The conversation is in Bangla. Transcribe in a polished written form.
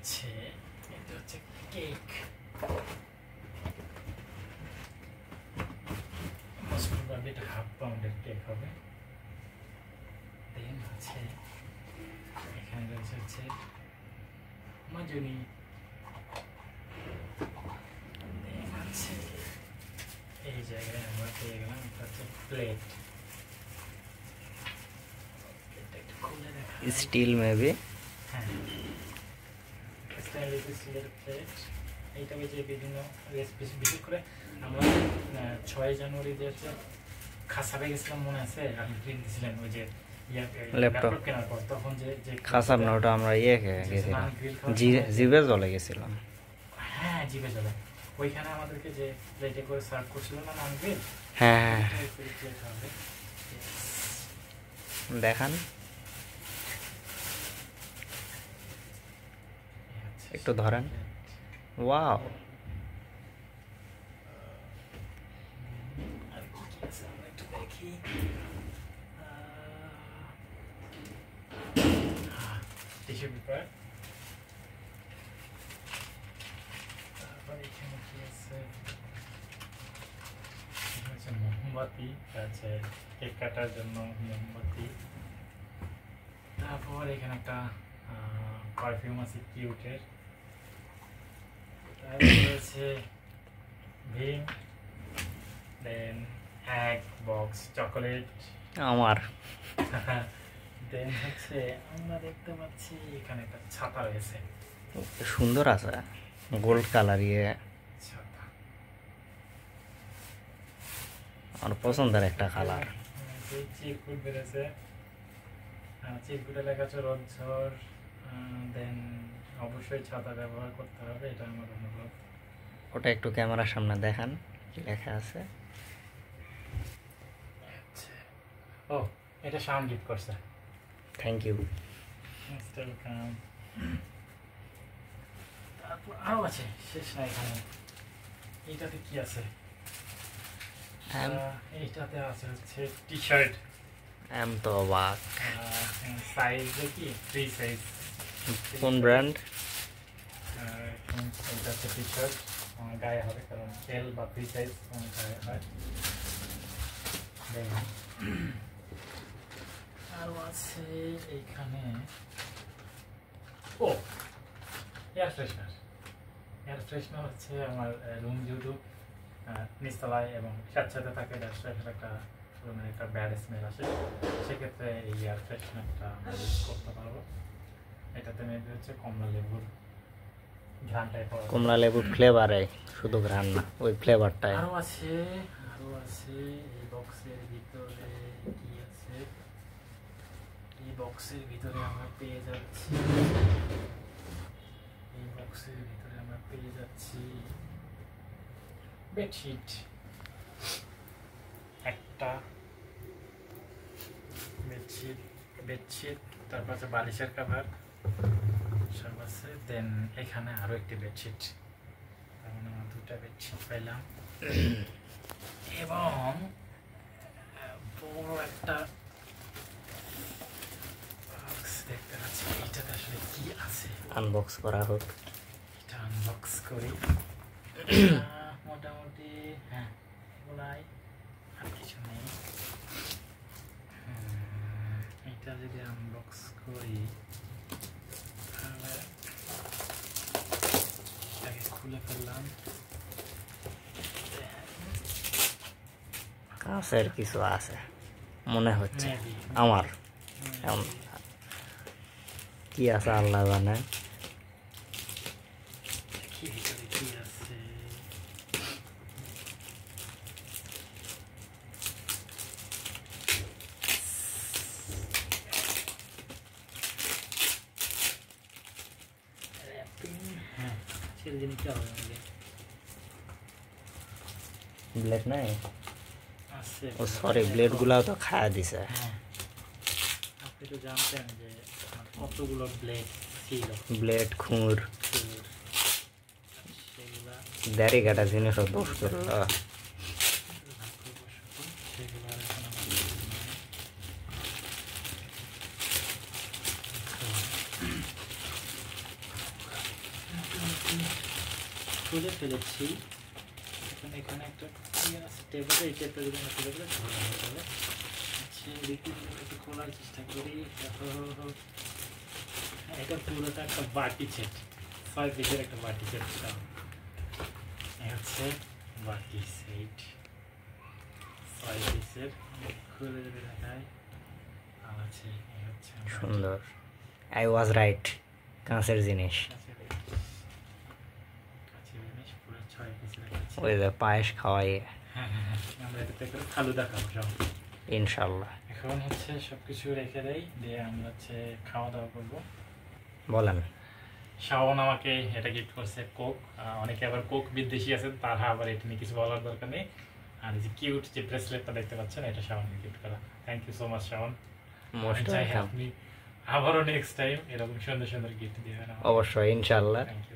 হচ্ছে এটা হচ্ছে কেক, মোস্ট প্রবাবলি এটা হাফ পাউন্ডের কেক হবে। দেন আছে এখানে রয়েছে হচ্ছে মাজুনি, দেন আছে এই জায়গায় আমরা পেয়ে গেলাম এটা হচ্ছে প্লেট, এটা একটু খুলে দেখা স্টিল মেবি, হ্যাঁ স্টেনলেস স্টিলের প্লেট। এইটা যে বিভিন্ন রেসিপি, বিশেষ করে আমরা 6 জানুয়ারি যে হচ্ছে খাসাবে গেছিলাম মনে আছে, আপনি প্রিন্ট দিয়েছিলেন ওই যে ল্যাপটপ কেনার পর, তখন যে খাসাব না ওটা আমরা গেছিলাম, জিভে চলে গেছিলাম। হ্যাঁ জিভে চলে, ওইখানে আমাদেরকে যে প্লেটে করে সার্ভ করছিল না নান গ্রিল, হ্যাঁ দেখান একটু ধরেন। ওয়াও, দেখি টিস্যু পেপার, তারপর এখানে কি আছে, মোমবাতি আছে, কেক কাটার জন্য মোমবাতি, তারপর এখানে একটা পারফিউম আছে কিউটের, তারপর আছে ভিম, দেন এগ বক্স চকোলেট আমার দেন হচ্ছে আমরা দেখতে পাচ্ছি এখানে একটা ছাতা রয়েছে, সুন্দর আছে, গোল্ড কালার, ছাতা আমার পছন্দের একটা কালার। চিরকুট বেড়েছে, চিরকুটে লেখা আছে রোদ ঝড়, দেন অবশ্যই ছাতা ব্যবহার করতে হবে, এটা আমার অনুরোধ। ওটা একটু ক্যামেরার সামনে দেখান কি লেখা আছে। ও এটা সাউন্ড গিফট করছে, থ্যাংক ইউ। ওয়েলকাম। তারপর আরও আছে, শেষ না এখানে। এইটাতে কি আছে? এইটাতে আছে হচ্ছে টি শার্ট, তো অবাক, সাইজ কি ফ্রি সাইজ, কোন ব্র্যান্ড? এটা হচ্ছে টি শার্ট, আমার গায়ে হবে কারণ এল বা ফ্রি সাইজ আমার গায়ে হয়। আরও আছে এইখানে, ও এয়ার ফ্রেশনার। এয়ার ফ্রেশনার হচ্ছে আমার রুম যেহেতু নিচতলায় এবং স্যাঁতস্যাঁতে থাকে, একটা ধরনের একটা ব্যাড স্মেল আসে, সেক্ষেত্রে এই এয়ার ফ্রেশনারটা আমরা ইউজ করতে পারবো। এটাতে মেবি হচ্ছে কমলা লেবুর ঘ্রাণটাই পাওয়া যায়, কমলা লেবুর ফ্লেভারে, শুধু ঘ্রাণ না, ওই ফ্লেভারটাই। আরও আছে এই বক্সের ভিতরে কি আছে? এই বক্সের ভিতরে আমরা পেয়ে যাচ্ছি, বেডশিট একটা, বেডশিট তারপর আছে বালিশের কভার সব আছে, দেন এখানে আরো একটি বেডশিট, তার মানে আমরা 2টা বেডশিট পাইলাম, এবং বড় একটা বক্স দেখতে পাচ্ছি। এইটাতে আসলে কি আছে আনবক্স করা হোক, এটা আনবক্স করি। মোটামুটি হ্যাঁ এগুলাই, আর কিছু নেই। এটা যদি আনবক্স করি তাহলে এটাকে খুলে ফেললাম, কাছের কিছু আছে মনে হচ্ছে আমার, কি আছে আল্লাহ জানে। কি ভিতরে কি আছে? হ্যাঁ ছেলে জিনিসটা হবে আমাদের ব্লেড নাই, আছে। ও সরি, ব্লেড গুলাও তো খায়া দিছে। হ্যাঁ আপনি তো জানতেন যে কতগুলো ব্লেড ছিল, ব্লেড খুঁড় সেগুলা দাড়ি কাটা জিনিসও দোষ করলো। সেগুলো আর এখন খুলে ফেলেছি। এখন এখানে একটা টেবিলে এই টেপটা যদি আমরা খুলে ফেলে ভালো হয়ে যাবে। আচ্ছা দেখি একটু খোলার চেষ্টা করি। এটা পুরোটা একটা বাটি সেট, 6 পিসের একটা বাটি সেট। এই হচ্ছে বাটি সেট 6 পিসের। খুলে যদি দেখায় আছে, এই হচ্ছে সুন্দর। আই ওয়াজ রাইট, কাঁচের জিনিস। কাছের জিনিস পুরো 6 পিসের আছে। ওই যে পায়েস খাওয়াই হ্যাঁ, আমরা এটাতে করে ফালুদা খাবো সব। ইনশাল্লাহ। এখন হচ্ছে সবকিছু রেখে দেই, দিয়ে আমরা হচ্ছে খাওয়া দাওয়া করবো। বলেন। শাওন আমাকে এটা গিফট করছে কোক। অনেকে আবার কোক বিদ্বেষী আছেন, তারা আবার এটা নিয়ে কিছু বলার দরকার নেই। আর এই যে কিউট যে ব্রেসলেটটা দেখতে পাচ্ছেন, এটা শাওনকে গিফট করা। Thank you so much Shaon. Most চাই ওয়েলকাম। আপনি আবারও নেক্সট টাইম এরকম সুন্দর সুন্দর গিফট দিবেন। অবশ্যই ইনশাল্লাহ। Thank you.